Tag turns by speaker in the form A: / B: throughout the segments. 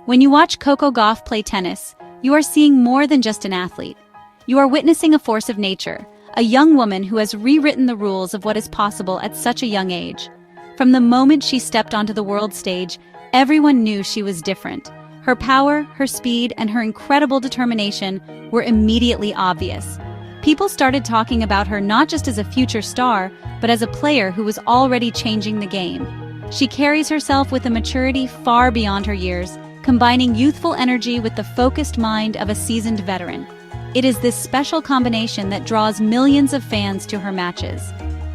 A: When you watch Coco Gauff play tennis, you are seeing more than just an athlete. You are witnessing a force of nature, a young woman who has rewritten the rules of what is possible at such a young age. From the moment she stepped onto the world stage, everyone knew she was different. Her power, her speed, and her incredible determination were immediately obvious. People started talking about her not just as a future star, but as a player who was already changing the game. She carries herself with a maturity far beyond her years, combining youthful energy with the focused mind of a seasoned veteran. It is this special combination that draws millions of fans to her matches.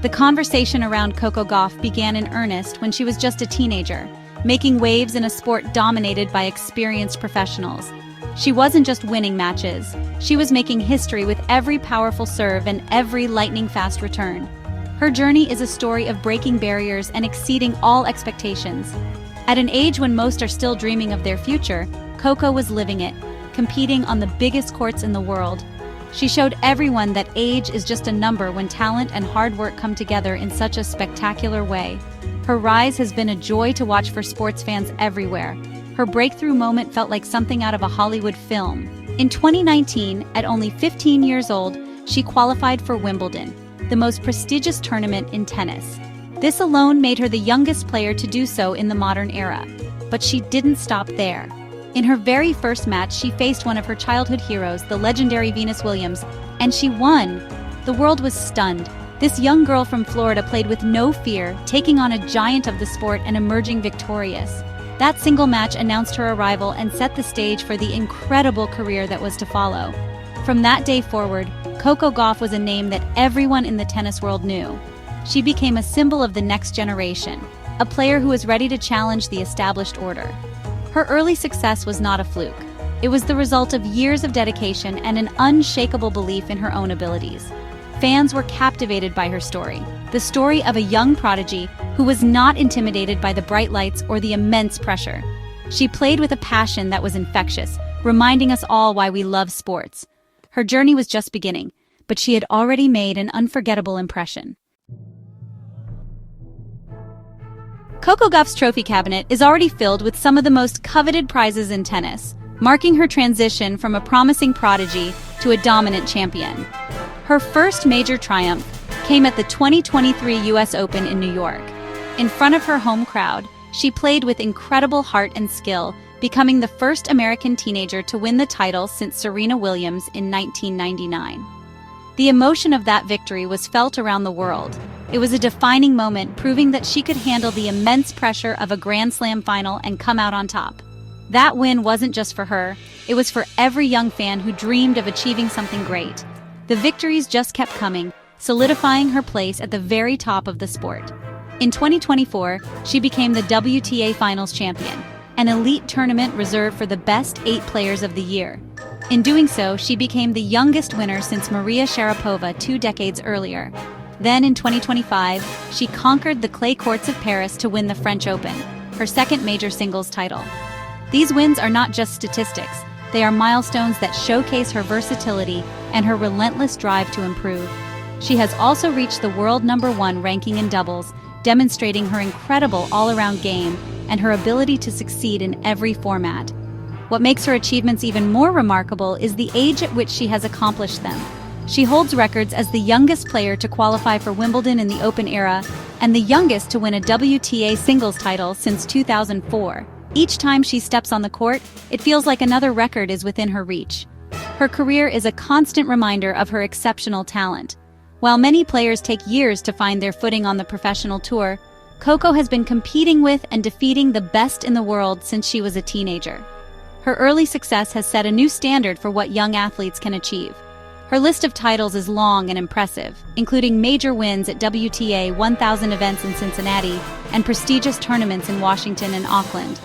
A: The conversation around Coco Gauff began in earnest when she was just a teenager, making waves in a sport dominated by experienced professionals. She wasn't just winning matches, she was making history with every powerful serve and every lightning-fast return. Her journey is a story of breaking barriers and exceeding all expectations. At an age when most are still dreaming of their future, Coco was living it, competing on the biggest courts in the world. She showed everyone that age is just a number when talent and hard work come together in such a spectacular way. Her rise has been a joy to watch for sports fans everywhere. Her breakthrough moment felt like something out of a Hollywood film. In 2019, at only 15 years old, she qualified for Wimbledon, the most prestigious tournament in tennis. This alone made her the youngest player to do so in the modern era. But she didn't stop there. In her very first match, she faced one of her childhood heroes, the legendary Venus Williams, and she won. The world was stunned. This young girl from Florida played with no fear, taking on a giant of the sport and emerging victorious. That single match announced her arrival and set the stage for the incredible career that was to follow. From that day forward, Coco Gauff was a name that everyone in the tennis world knew. She became a symbol of the next generation, a player who was ready to challenge the established order. Her early success was not a fluke. It was the result of years of dedication and an unshakable belief in her own abilities. Fans were captivated by her story, the story of a young prodigy who was not intimidated by the bright lights or the immense pressure. She played with a passion that was infectious, reminding us all why we love sports. Her journey was just beginning, but she had already made an unforgettable impression. Coco Gauff's trophy cabinet is already filled with some of the most coveted prizes in tennis, marking her transition from a promising prodigy to a dominant champion. Her first major triumph came at the 2023 US Open in New York. In front of her home crowd, she played with incredible heart and skill, becoming the first American teenager to win the title since Serena Williams in 1999. The emotion of that victory was felt around the world. It was a defining moment, proving that she could handle the immense pressure of a Grand Slam final and come out on top. That win wasn't just for her, it was for every young fan who dreamed of achieving something great. The victories just kept coming, solidifying her place at the very top of the sport. In 2024, she became the WTA Finals champion, an elite tournament reserved for the best 8 players of the year. In doing so, she became the youngest winner since Maria Sharapova 2 decades earlier. Then in 2025, she conquered the clay courts of Paris to win the French Open, her second major singles title. These wins are not just statistics, they are milestones that showcase her versatility and her relentless drive to improve. She has also reached the world #1 ranking in doubles, demonstrating her incredible all-around game and her ability to succeed in every format. What makes her achievements even more remarkable is the age at which she has accomplished them. She holds records as the youngest player to qualify for Wimbledon in the Open era and the youngest to win a WTA singles title since 2004. Each time she steps on the court, it feels like another record is within her reach. Her career is a constant reminder of her exceptional talent. While many players take years to find their footing on the professional tour, Coco has been competing with and defeating the best in the world since she was a teenager. Her early success has set a new standard for what young athletes can achieve. Her list of titles is long and impressive, including major wins at WTA 1000 events in Cincinnati and prestigious tournaments in Washington and Auckland.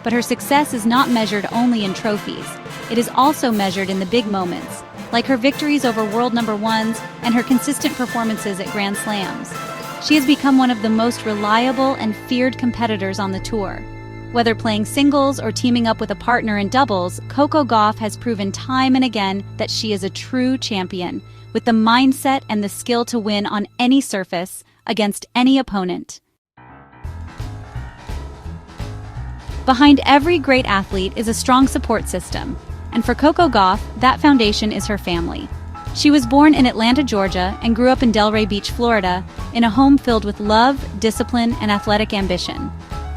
A: But her success is not measured only in trophies. It is also measured in the big moments, like her victories over world #1s and her consistent performances at Grand Slams. She has become one of the most reliable and feared competitors on the tour. Whether playing singles or teaming up with a partner in doubles, Coco Gauff has proven time and again that she is a true champion, with the mindset and the skill to win on any surface, against any opponent. Behind every great athlete is a strong support system, and for Coco Gauff, that foundation is her family. She was born in Atlanta, Georgia, and grew up in Delray Beach, Florida, in a home filled with love, discipline, and athletic ambition.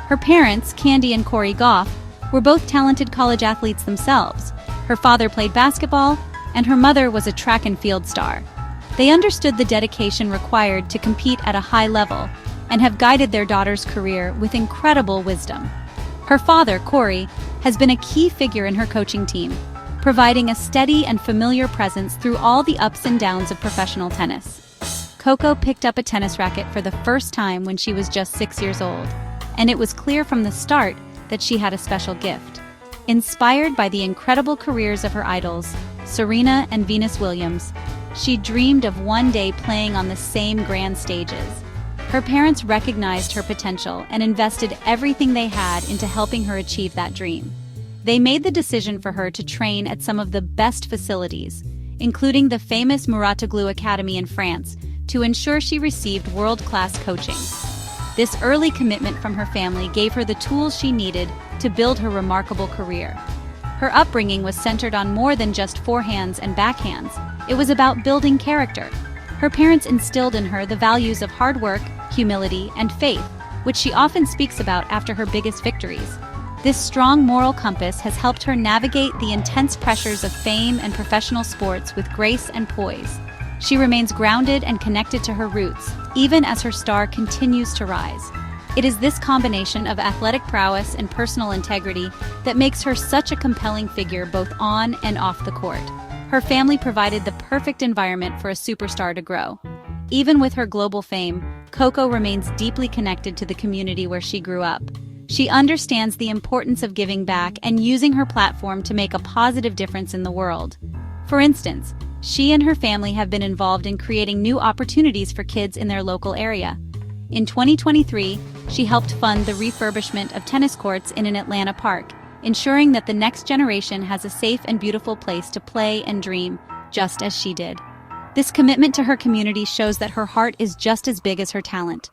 A: Her parents, Candy and Corey Gauff, were both talented college athletes themselves. Her father played basketball, and her mother was a track and field star. They understood the dedication required to compete at a high level and have guided their daughter's career with incredible wisdom. Her father, Corey, has been a key figure in her coaching team, providing a steady and familiar presence through all the ups and downs of professional tennis. Coco picked up a tennis racket for the first time when she was just 6 years old, and it was clear from the start that she had a special gift. Inspired by the incredible careers of her idols, Serena and Venus Williams, she dreamed of one day playing on the same grand stages. Her parents recognized her potential and invested everything they had into helping her achieve that dream. They made the decision for her to train at some of the best facilities, including the famous Mouratoglou Academy in France, to ensure she received world-class coaching. This early commitment from her family gave her the tools she needed to build her remarkable career. Her upbringing was centered on more than just forehands and backhands. It was about building character. Her parents instilled in her the values of hard work, humility, and faith, which she often speaks about after her biggest victories. This strong moral compass has helped her navigate the intense pressures of fame and professional sports with grace and poise. She remains grounded and connected to her roots, even as her star continues to rise. It is this combination of athletic prowess and personal integrity that makes her such a compelling figure both on and off the court. Her family provided the perfect environment for a superstar to grow. Even with her global fame, Coco remains deeply connected to the community where she grew up. She understands the importance of giving back and using her platform to make a positive difference in the world. For instance, she and her family have been involved in creating new opportunities for kids in their local area. In 2023, she helped fund the refurbishment of tennis courts in an Atlanta park, ensuring that the next generation has a safe and beautiful place to play and dream, just as she did. This commitment to her community shows that her heart is just as big as her talent.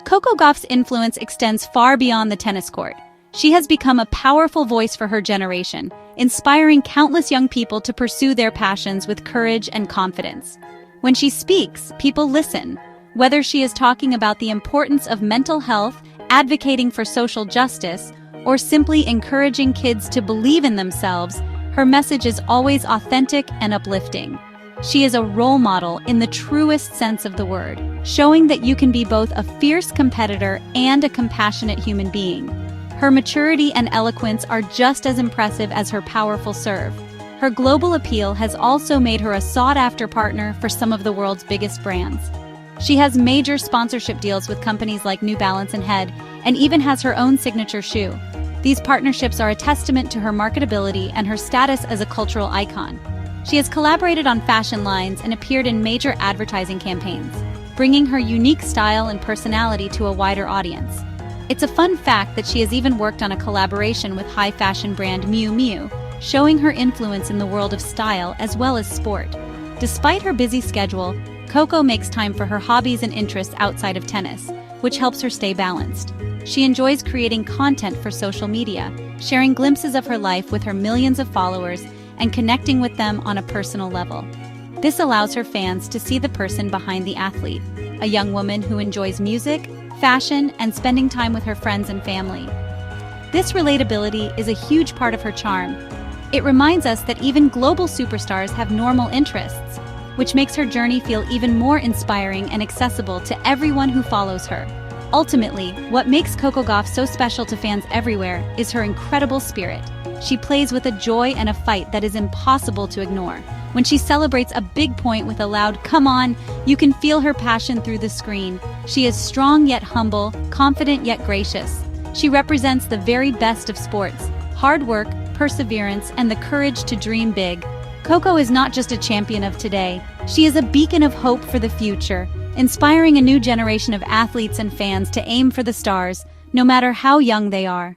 A: Coco Gauff's influence extends far beyond the tennis court. She has become a powerful voice for her generation, inspiring countless young people to pursue their passions with courage and confidence. When she speaks, people listen. Whether she is talking about the importance of mental health, advocating for social justice, or simply encouraging kids to believe in themselves, her message is always authentic and uplifting. She is a role model in the truest sense of the word, showing that you can be both a fierce competitor and a compassionate human being. Her maturity and eloquence are just as impressive as her powerful serve. Her global appeal has also made her a sought-after partner for some of the world's biggest brands. She has major sponsorship deals with companies like New Balance and Head, and even has her own signature shoe. These partnerships are a testament to her marketability and her status as a cultural icon. She has collaborated on fashion lines and appeared in major advertising campaigns, bringing her unique style and personality to a wider audience. It's a fun fact that she has even worked on a collaboration with high fashion brand Miu Miu, showing her influence in the world of style as well as sport. Despite her busy schedule, Coco makes time for her hobbies and interests outside of tennis, which helps her stay balanced. She enjoys creating content for social media, sharing glimpses of her life with her millions of followers, and connecting with them on a personal level. This allows her fans to see the person behind the athlete, a young woman who enjoys music, fashion, and spending time with her friends and family. This relatability is a huge part of her charm. It reminds us that even global superstars have normal interests, which makes her journey feel even more inspiring and accessible to everyone who follows her. Ultimately, what makes Coco Gauff so special to fans everywhere is her incredible spirit. She plays with a joy and a fight that is impossible to ignore. When she celebrates a big point with a loud "come on," you can feel her passion through the screen. She is strong yet humble, confident yet gracious. She represents the very best of sports: hard work, perseverance, and the courage to dream big. Coco is not just a champion of today, she is a beacon of hope for the future, inspiring a new generation of athletes and fans to aim for the stars, no matter how young they are.